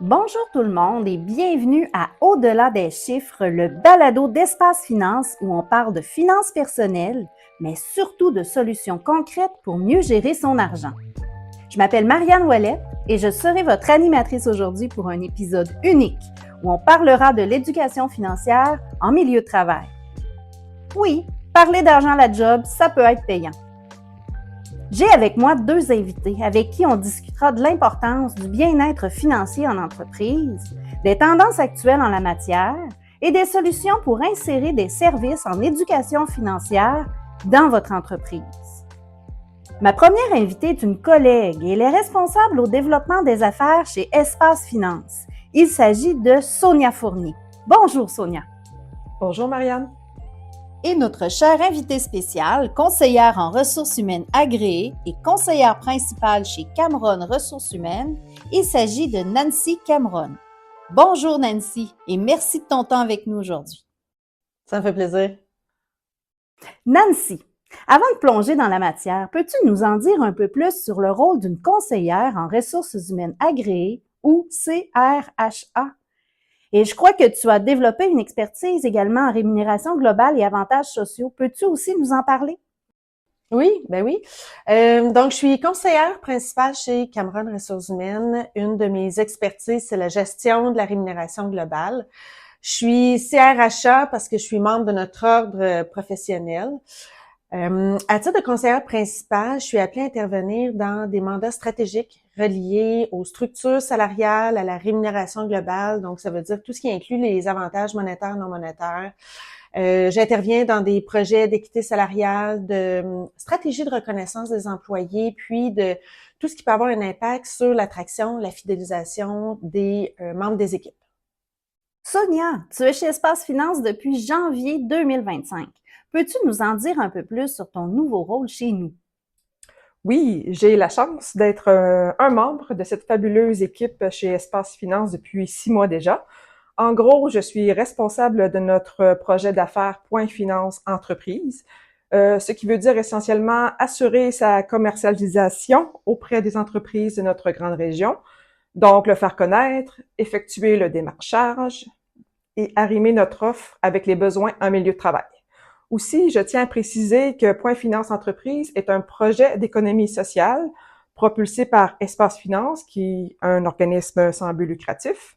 Bonjour tout le monde et bienvenue à Au-delà des chiffres, le balado d'Espace Finance où on parle de finances personnelles, mais surtout de solutions concrètes pour mieux gérer son argent. Je m'appelle Marianne Ouellette et je serai votre animatrice aujourd'hui pour un épisode unique où on parlera de l'éducation financière en milieu de travail. Oui, parler d'argent à la job, ça peut être payant. J'ai avec moi deux invités avec qui on discutera de l'importance du bien-être financier en entreprise, des tendances actuelles en la matière et des solutions pour insérer des services en éducation financière dans votre entreprise. Ma première invitée est une collègue et elle est responsable au développement des affaires chez Espace Finance. Il s'agit de Sonia Fournier. Bonjour Sonia. Bonjour Marianne. Et notre chère invitée spéciale, conseillère en ressources humaines agréée et conseillère principale chez Cameron Ressources humaines, il s'agit de Nancy Cameron. Bonjour Nancy et merci de ton temps avec nous aujourd'hui. Ça me fait plaisir. Nancy, avant de plonger dans la matière, peux-tu nous en dire un peu plus sur le rôle d'une conseillère en ressources humaines agréée ou CRHA? Et je crois que tu as développé une expertise également en rémunération globale et avantages sociaux. Peux-tu aussi nous en parler? Oui, ben oui. Donc, je suis conseillère principale chez Cameron Ressources humaines. Une de mes expertises, c'est la gestion de la rémunération globale. Je suis CRHA parce que je suis membre de notre ordre professionnel. À titre de conseillère principale, je suis appelée à intervenir dans des mandats stratégiques reliés aux structures salariales, à la rémunération globale. Donc, ça veut dire tout ce qui inclut les avantages monétaires, non monétaires. J'interviens dans des projets d'équité salariale, de stratégie de reconnaissance des employés, puis de tout ce qui peut avoir un impact sur l'attraction, la fidélisation des membres des équipes. Sonia, tu es chez Espace Finance depuis janvier 2025. Peux-tu nous en dire un peu plus sur ton nouveau rôle chez nous? Oui, j'ai la chance d'être un membre de cette fabuleuse équipe chez Espace Finance depuis 6 mois déjà. En gros, je suis responsable de notre projet d'affaires Point Finance Entreprise, ce qui veut dire essentiellement assurer sa commercialisation auprès des entreprises de notre grande région, donc le faire connaître, effectuer le démarchage et arrimer notre offre avec les besoins en milieu de travail. Aussi, je tiens à préciser que Point Finance Entreprise est un projet d'économie sociale propulsé par Espace Finance, qui est un organisme sans but lucratif.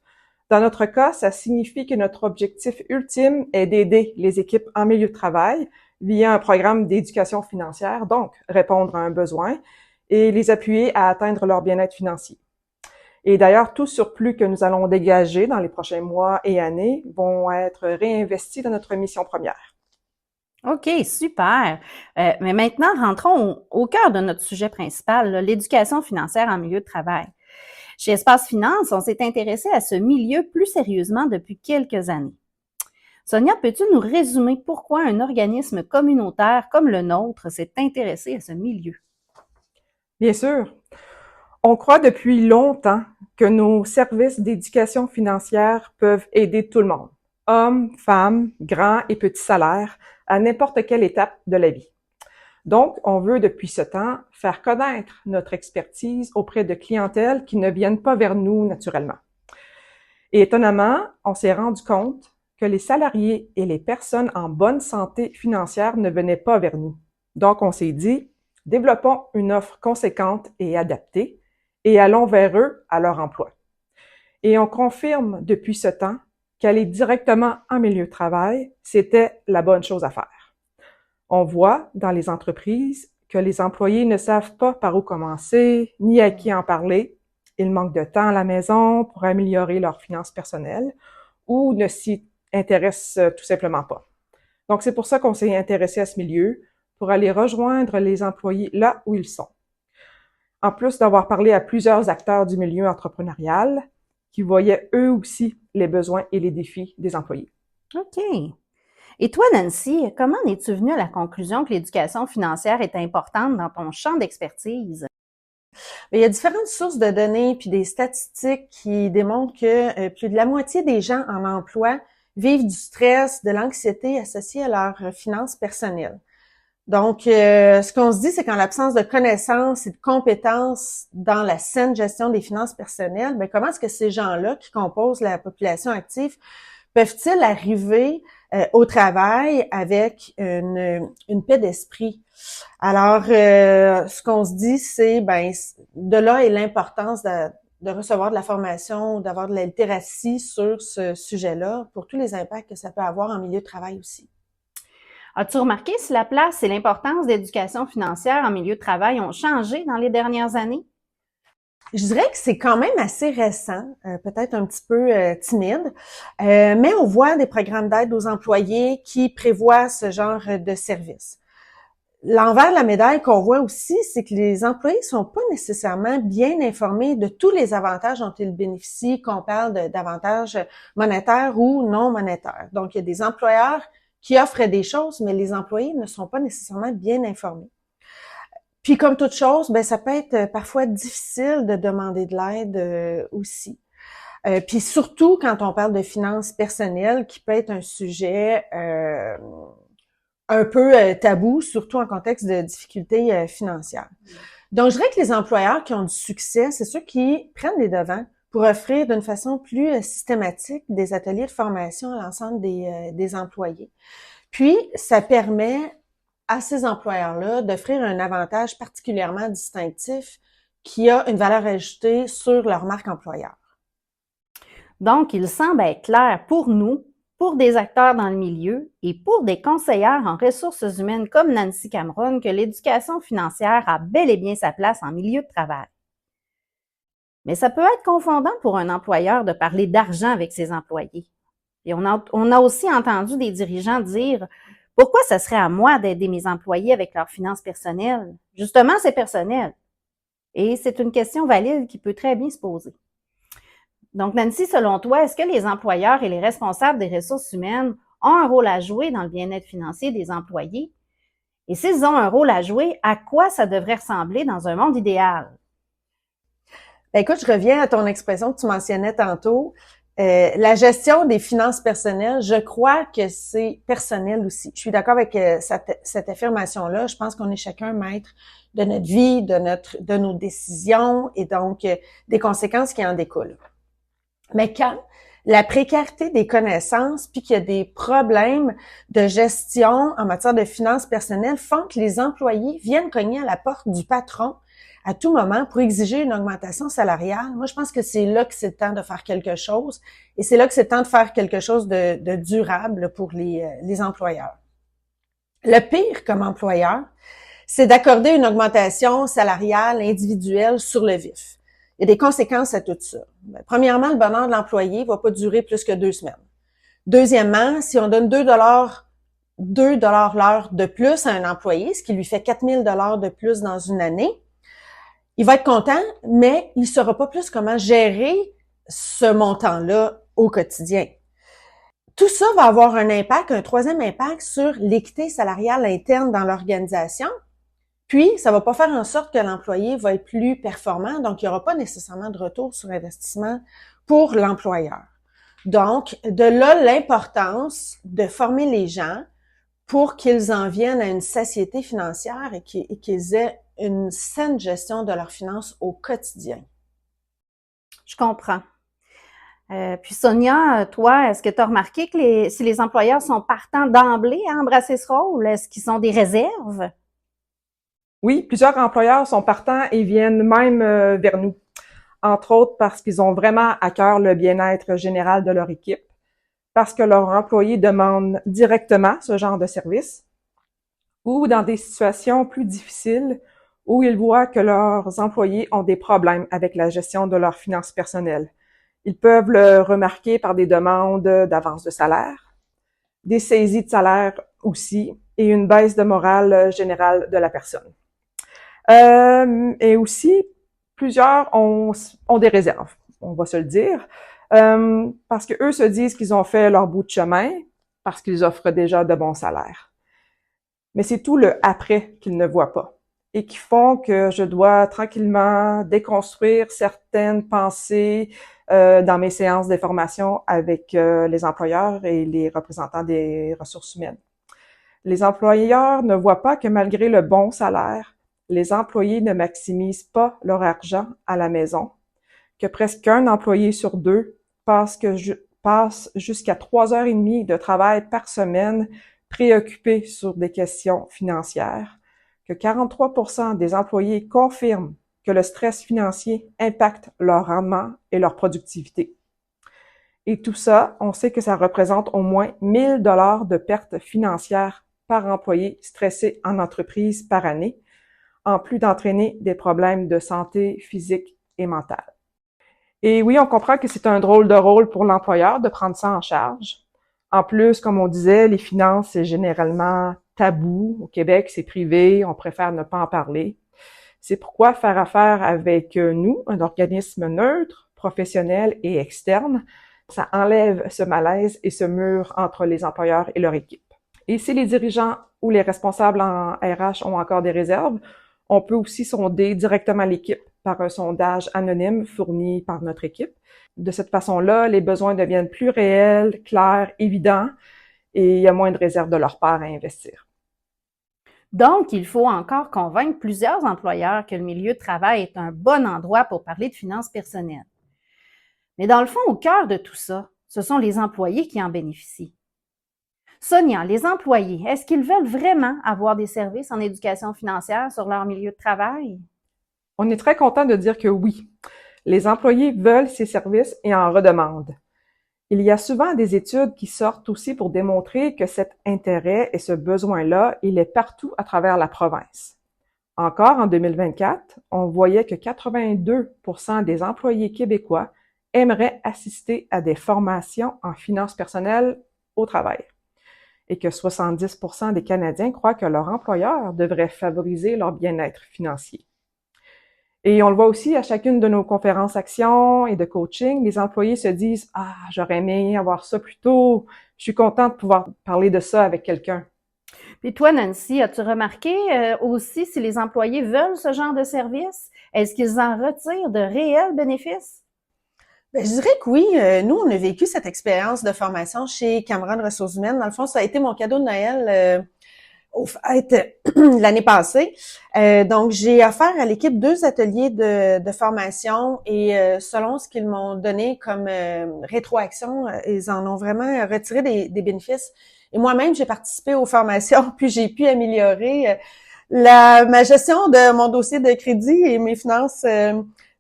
Dans notre cas, ça signifie que notre objectif ultime est d'aider les équipes en milieu de travail via un programme d'éducation financière, donc répondre à un besoin et les appuyer à atteindre leur bien-être financier. Et d'ailleurs, tout surplus que nous allons dégager dans les prochains mois et années vont être réinvestis dans notre mission première. OK, super. Mais maintenant, rentrons au cœur de notre sujet principal, l'éducation financière en milieu de travail. Chez Espace Finance, on s'est intéressé à ce milieu plus sérieusement depuis quelques années. Sonia, peux-tu nous résumer pourquoi un organisme communautaire comme le nôtre s'est intéressé à ce milieu? Bien sûr, on croit depuis longtemps que nos services d'éducation financière peuvent aider tout le monde, hommes, femmes, grands et petits salaires, à n'importe quelle étape de la vie. Donc, on veut depuis ce temps faire connaître notre expertise auprès de clientèles qui ne viennent pas vers nous naturellement. Et étonnamment, on s'est rendu compte que les salariés et les personnes en bonne santé financière ne venaient pas vers nous. Donc, on s'est dit, développons une offre conséquente et adaptée et allons vers eux à leur emploi. Et on confirme depuis ce temps qu'aller directement en milieu de travail, c'était la bonne chose à faire. On voit dans les entreprises que les employés ne savent pas par où commencer, ni à qui en parler. Ils manquent de temps à la maison pour améliorer leurs finances personnelles ou ne s'y intéressent tout simplement pas. Donc, c'est pour ça qu'on s'est intéressé à ce milieu, pour aller rejoindre les employés là où ils sont. En plus d'avoir parlé à plusieurs acteurs du milieu entrepreneurial qui voyaient eux aussi les besoins et les défis des employés. OK. Et toi, Nancy, comment en es-tu venue à la conclusion que l'éducation financière est importante dans ton champ d'expertise? Il y a différentes sources de données puis des statistiques qui démontrent que plus de la moitié des gens en emploi vivent du stress, de l'anxiété associée à leurs finances personnelles. Donc, ce qu'on se dit, c'est qu'en l'absence de connaissances et de compétences dans la saine gestion des finances personnelles, bien, comment est-ce que ces gens-là qui composent la population active peuvent-ils arriver au travail avec une paix d'esprit? Alors, ce qu'on se dit, c'est, ben, de là est l'importance de recevoir de la formation, d'avoir de la littératie sur ce sujet-là pour tous les impacts que ça peut avoir en milieu de travail aussi. As-tu remarqué si la place et l'importance d'éducation financière en milieu de travail ont changé dans les dernières années? Je dirais que c'est quand même assez récent, peut-être un petit peu timide, mais on voit des programmes d'aide aux employés qui prévoient ce genre de services. L'envers de la médaille qu'on voit aussi, c'est que les employés sont pas nécessairement bien informés de tous les avantages dont ils bénéficient, qu'on parle d'avantages monétaires ou non monétaires. Donc, il y a des employeurs qui offrent des choses, mais les employés ne sont pas nécessairement bien informés. Puis, comme toute chose, ben ça peut être parfois difficile de demander de l'aide aussi. Puis surtout quand on parle de finances personnelles, qui peut être un sujet un peu tabou, surtout en contexte de difficultés financières. Donc, je dirais que les employeurs qui ont du succès, c'est ceux qui prennent les devants pour offrir d'une façon plus systématique des ateliers de formation à l'ensemble des employés. Puis, ça permet à ces employeurs-là d'offrir un avantage particulièrement distinctif qui a une valeur ajoutée sur leur marque employeur. Donc, il semble être clair pour nous, pour des acteurs dans le milieu et pour des conseillères en ressources humaines comme Nancy Cameron que l'éducation financière a bel et bien sa place en milieu de travail. Mais ça peut être confondant pour un employeur de parler d'argent avec ses employés. Et on a aussi entendu des dirigeants dire « Pourquoi ce serait à moi d'aider mes employés avec leurs finances personnelles? Justement, c'est personnel. » Et c'est une question valide qui peut très bien se poser. Donc, Nancy, selon toi, est-ce que les employeurs et les responsables des ressources humaines ont un rôle à jouer dans le bien-être financier des employés? Et s'ils ont un rôle à jouer, à quoi ça devrait ressembler dans un monde idéal? Ben, écoute, je reviens à ton expression que tu mentionnais tantôt. La gestion des finances personnelles, je crois que c'est personnel aussi. Je suis d'accord avec cette affirmation-là. Je pense qu'on est chacun maître de notre vie, de nos décisions et donc des conséquences qui en découlent. Mais quand la précarité des connaissances puis qu'il y a des problèmes de gestion en matière de finances personnelles font que les employés viennent cogner à la porte du patron à tout moment pour exiger une augmentation salariale, moi, je pense que c'est là que c'est le temps de faire quelque chose et c'est là que c'est le temps de faire quelque chose de durable pour les employeurs. Le pire comme employeur, c'est d'accorder une augmentation salariale individuelle sur le vif. Il y a des conséquences à tout ça. Premièrement, le bonheur de l'employé va pas durer plus que 2 semaines. Deuxièmement, si on donne 2 dollars l'heure de plus à un employé, ce qui lui fait 4 000 $ de plus dans une année, il va être content, mais il ne saura pas plus comment gérer ce montant-là au quotidien. Tout ça va avoir un impact, un troisième impact sur l'équité salariale interne dans l'organisation. Puis, ça va pas faire en sorte que l'employé va être plus performant, donc il n'y aura pas nécessairement de retour sur investissement pour l'employeur. Donc, de là l'importance de former les gens pour qu'ils en viennent à une satiété financière et qu'ils aient une saine gestion de leurs finances au quotidien. Je comprends. Puis Sonia, toi, est-ce que tu as remarqué que si les employeurs sont partants d'emblée à embrasser ce rôle, est-ce qu'ils sont des réserves? Oui, plusieurs employeurs sont partants et viennent même vers nous, entre autres parce qu'ils ont vraiment à cœur le bien-être général de leur équipe, parce que leurs employés demandent directement ce genre de service, ou dans des situations plus difficiles où ils voient que leurs employés ont des problèmes avec la gestion de leurs finances personnelles. Ils peuvent le remarquer par des demandes d'avance de salaire, des saisies de salaire aussi, et une baisse de morale générale de la personne. Et aussi, plusieurs ont des réserves, on va se le dire, parce que eux se disent qu'ils ont fait leur bout de chemin, parce qu'ils offrent déjà de bons salaires. Mais c'est tout le après qu'ils ne voient pas et qui font que je dois tranquillement déconstruire certaines pensées dans mes séances de formation avec les employeurs et les représentants des ressources humaines. Les employeurs ne voient pas que malgré le bon salaire, les employés ne maximisent pas leur argent à la maison, que presque un employé sur deux passe jusqu'à 3 heures et demie de travail par semaine préoccupés sur des questions financières, que 43% des employés confirment que le stress financier impacte leur rendement et leur productivité. Et tout ça, on sait que ça représente au moins 1 000 $ de pertes financières par employé stressé en entreprise par année, en plus d'entraîner des problèmes de santé physique et mentale. Et oui, on comprend que c'est un drôle de rôle pour l'employeur de prendre ça en charge. En plus, comme on disait, les finances, c'est généralement tabou. Au Québec, c'est privé, on préfère ne pas en parler. C'est pourquoi faire affaire avec nous, un organisme neutre, professionnel et externe, ça enlève ce malaise et ce mur entre les employeurs et leur équipe. Et si les dirigeants ou les responsables en RH ont encore des réserves, on peut aussi sonder directement l'équipe par un sondage anonyme fourni par notre équipe. De cette façon-là, les besoins deviennent plus réels, clairs, évidents, et il y a moins de réserves de leur part à investir. Donc, il faut encore convaincre plusieurs employeurs que le milieu de travail est un bon endroit pour parler de finances personnelles. Mais dans le fond, au cœur de tout ça, ce sont les employés qui en bénéficient. Sonia, les employés, est-ce qu'ils veulent vraiment avoir des services en éducation financière sur leur milieu de travail? On est très content de dire que oui. Les employés veulent ces services et en redemandent. Il y a souvent des études qui sortent aussi pour démontrer que cet intérêt et ce besoin-là, il est partout à travers la province. Encore en 2024, on voyait que 82% des employés québécois aimeraient assister à des formations en finances personnelles au travail et que 70% des Canadiens croient que leur employeur devrait favoriser leur bien-être financier. Et on le voit aussi à chacune de nos conférences actions et de coaching, les employés se disent « Ah, j'aurais aimé avoir ça plus tôt, je suis contente de pouvoir parler de ça avec quelqu'un. » Puis toi, Nancy, as-tu remarqué aussi si les employés veulent ce genre de service? Est-ce qu'ils en retirent de réels bénéfices? Ben, je dirais que oui. Nous, on a vécu cette expérience de formation chez Cameron Ressources humaines. Dans le fond, ça a été mon cadeau de Noël au fait l'année passée. Donc, j'ai offert à l'équipe 2 ateliers de formation et selon ce qu'ils m'ont donné comme rétroaction, ils en ont vraiment retiré des bénéfices. Et moi-même, j'ai participé aux formations, puis j'ai pu améliorer ma gestion de mon dossier de crédit et mes finances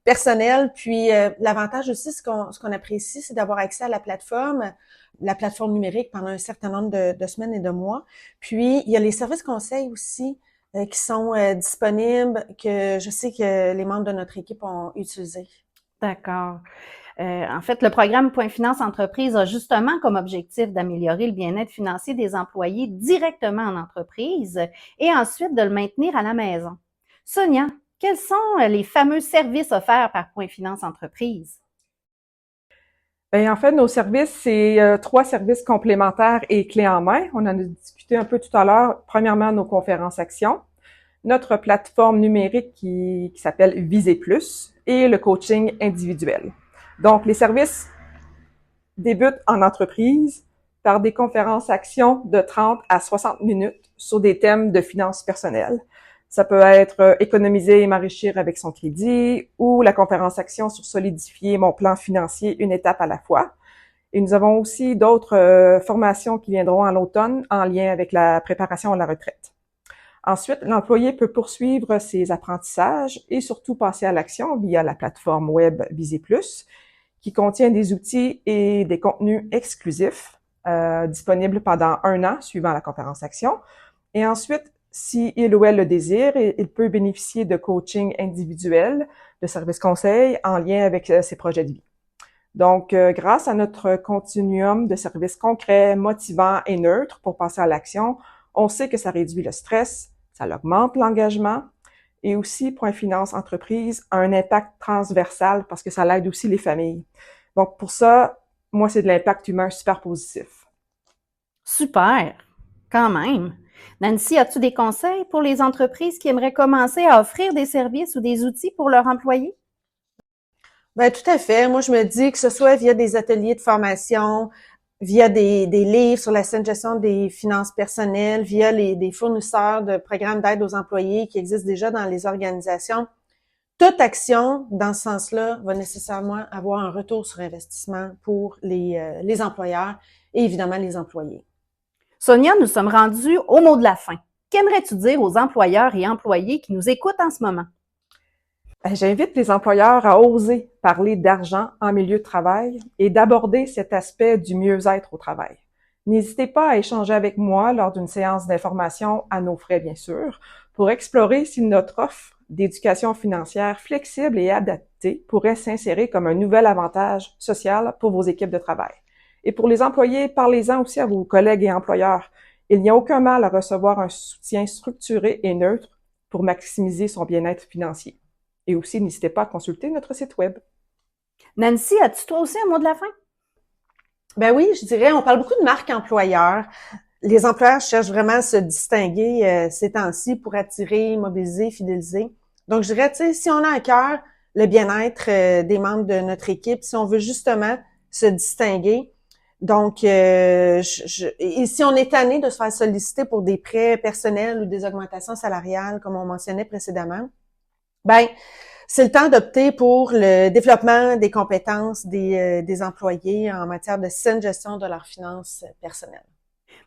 personnelles. Puis l'avantage aussi, ce qu'on apprécie, c'est d'avoir accès à la plateforme numérique pendant un certain nombre de semaines et de mois. Puis, il y a les services conseils aussi qui sont disponibles, que je sais que les membres de notre équipe ont utilisé. D'accord. En fait, le programme Point Finance Entreprise a justement comme objectif d'améliorer le bien-être financier des employés directement en entreprise et ensuite de le maintenir à la maison. Sonia, quels sont les fameux services offerts par Point Finance Entreprise? Bien, en fait, nos services, c'est 3 services complémentaires et clés en main. On en a discuté un peu tout à l'heure. Premièrement, nos conférences actions, notre plateforme numérique qui s'appelle Viser Plus et le coaching individuel. Donc, les services débutent en entreprise par des conférences actions de 30 à 60 minutes sur des thèmes de finances personnelles. Ça peut être économiser et m'enrichir avec son crédit ou la conférence action sur solidifier mon plan financier une étape à la fois. Et nous avons aussi d'autres formations qui viendront à l'automne en lien avec la préparation à la retraite. Ensuite, l'employé peut poursuivre ses apprentissages et surtout passer à l'action via la plateforme web Viser Plus, qui contient des outils et des contenus exclusifs disponibles pendant 1 an suivant la conférence action. Et ensuite, si il ou elle le désire, il peut bénéficier de coaching individuel, de services conseils en lien avec ses projets de vie. Donc, grâce à notre continuum de services concrets, motivants et neutres pour passer à l'action, on sait que ça réduit le stress, ça augmente l'engagement et aussi, Point Finance Entreprise a un impact transversal parce que ça l'aide aussi les familles. Donc, pour ça, moi, c'est de l'impact humain super positif. Super! Quand même! Nancy, as-tu des conseils pour les entreprises qui aimeraient commencer à offrir des services ou des outils pour leurs employés? Ben tout à fait. Moi, je me dis que ce soit via des ateliers de formation, via des livres sur la saine gestion des finances personnelles, via des fournisseurs de programmes d'aide aux employés qui existent déjà dans les organisations. Toute action dans ce sens-là va nécessairement avoir un retour sur investissement pour les employeurs et évidemment les employés. Sonia, nous sommes rendus au mot de la fin. Qu'aimerais-tu dire aux employeurs et employés qui nous écoutent en ce moment? J'invite les employeurs à oser parler d'argent en milieu de travail et d'aborder cet aspect du mieux-être au travail. N'hésitez pas à échanger avec moi lors d'une séance d'information à nos frais, bien sûr, pour explorer si notre offre d'éducation financière flexible et adaptée pourrait s'insérer comme un nouvel avantage social pour vos équipes de travail. Et pour les employés, parlez-en aussi à vos collègues et employeurs. Il n'y a aucun mal à recevoir un soutien structuré et neutre pour maximiser son bien-être financier. Et aussi, n'hésitez pas à consulter notre site web. Nancy, as-tu toi aussi un mot de la fin? Ben oui, je dirais, on parle beaucoup de marque employeur. Les employeurs cherchent vraiment à se distinguer ces temps-ci pour attirer, mobiliser, fidéliser. Donc, je dirais, tu sais, si on a à cœur le bien-être des membres de notre équipe, si on veut justement se distinguer, donc, et si on est tanné de se faire solliciter pour des prêts personnels ou des augmentations salariales, comme on mentionnait précédemment, ben, c'est le temps d'opter pour le développement des compétences des employés en matière de saine gestion de leurs finances personnelles.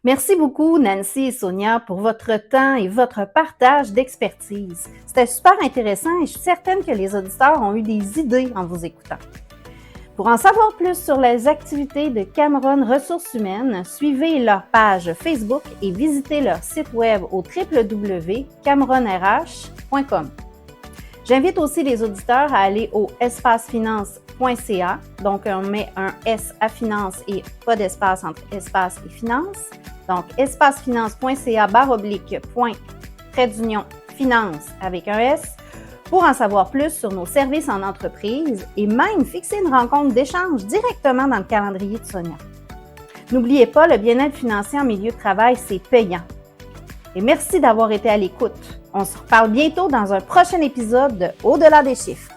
Merci beaucoup, Nancy et Sonia, pour votre temps et votre partage d'expertise. C'était super intéressant et je suis certaine que les auditeurs ont eu des idées en vous écoutant. Pour en savoir plus sur les activités de Cameron Ressources Humaines, suivez leur page Facebook et visitez leur site web au www.cameronrh.com. J'invite aussi les auditeurs à aller au espacefinance.ca, donc on met un S à finance et pas d'espace entre espace et finance. Donc espacefinance.ca/point-finance avec un S pour en savoir plus sur nos services en entreprise et même fixer une rencontre d'échange directement dans le calendrier de Sonia. N'oubliez pas, le bien-être financier en milieu de travail, c'est payant. Et merci d'avoir été à l'écoute. On se reparle bientôt dans un prochain épisode de Au-delà des chiffres.